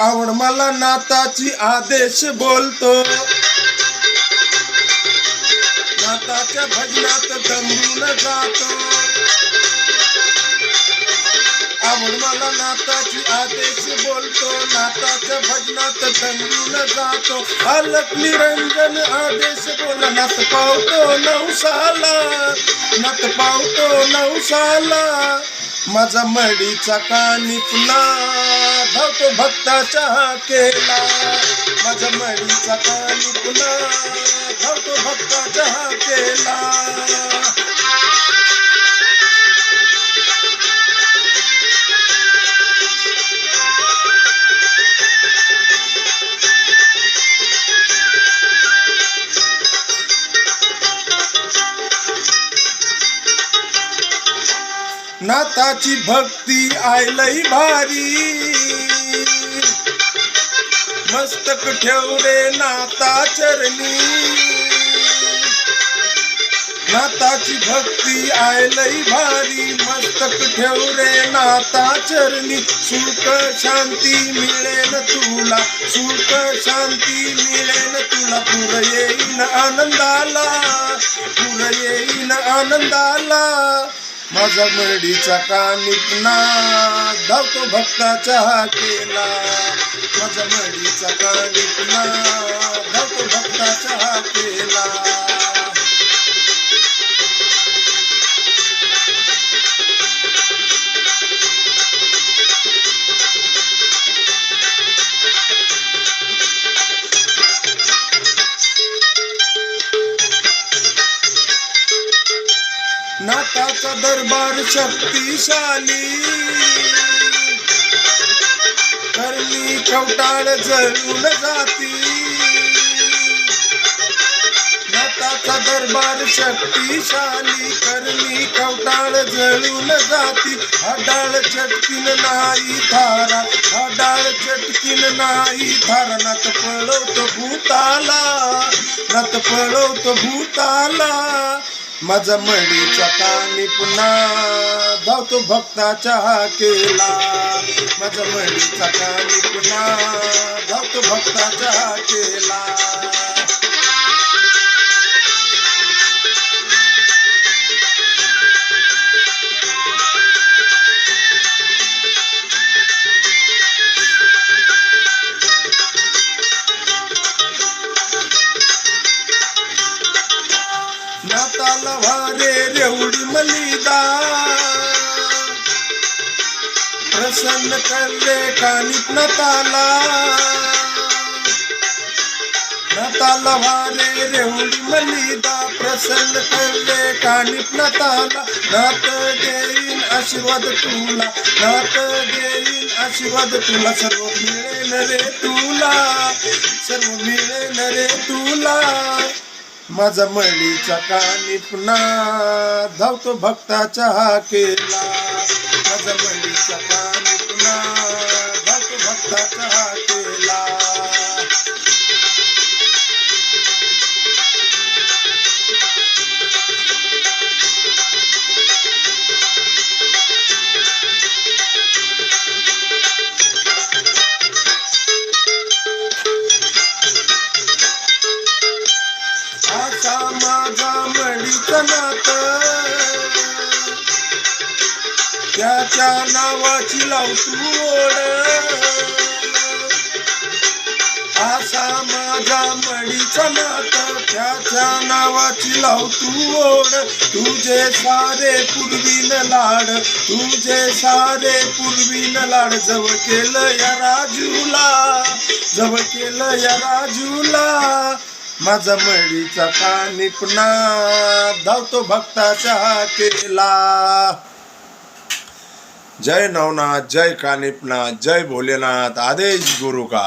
आवड मला नाताची आदेश बोलतो, नाताच्या भजनात दंगून जातो. आवड मला नाताची आदेश बोलतो, नाताच्या भजनात दंगून जातो. अलक निरंजन आदेश बोला, नात पावतो नवसाला, नात पावतो नवसाला. माझा मडीचा कानी पुन्हा धावतो भक्ताच्या हाकेला, माझा मडीचा कानी पुन्हा धावतो भक्ताच्या हाकेला. नाताची भक्ती आयलई भारी, मस्तक ठेव रे नाता चरणी. नाताची भक्ती आयलई भारी, मस्तक ठेव रे नाता चरणी. सुख शांती मिळेल तुला, सुख शांती मिळेल तुला. पुर येईन आनंदाला, पुर येईन आनंदाला. माझा मडीचा कानी पुन्हा धावतो भक्ताच्या हाकेला, माझा मडीचा कानी पुन्हा धावतो भक्ताच्या हाकेला. नाताचा दरबार शक्तिशाली, करणी कवटाळ जळून जाती. नाताचा दरबार शक्तिशाली, करणी कवटाळ जळून जाती. हाडाळ चटकीन नाही थारा, हाडाळ चटकीन नाही थारा. नात पळवतो भूताला, नात पळवतो भूताला. माझा मडीचा कानी पुन्हा धावतो भक्ताच्या हाकेला, माझा मडीचा कानी पुन्हा धावतो भक्ताच्या हाकेला. नाताला वारे रेवडी मलिदा, प्रसन्न करले कानिप नाताला. नाताला वारे रेवडी मलिदा, प्रसन्न करले कानिप नाताला. नात देईन आशीर्वाद तुला, नात देईन आशीर्वाद तुला. सर्व मिळेल रे तुला, सर्व मिळेल रे तुला. माझा मडीचा कानी पुन्हा धावतो भक्ताच्या हाकेला, माझा मडीचा कानी पुन्हा धावतो भक्ताच्या हाकेला. आशा माझा मडीचा नात, त्याच्या नावाची लावतू ओढ. आशा माझा मडीचा नात, त्याच्या नावाची लावतू ओढ. तुझे सारे पूर्वीन लाड, तुझे सारे पूर्वीन लाड. जवळ केलं या राजूला, जवळ केलं या राजूला. माझा मडीचा कानी पुन्हा धावतो भक्ताच्या हाकेला. जय नवनाथ, जय कानिपनाथ, जय भोलेनाथ. आदेश गुरु का.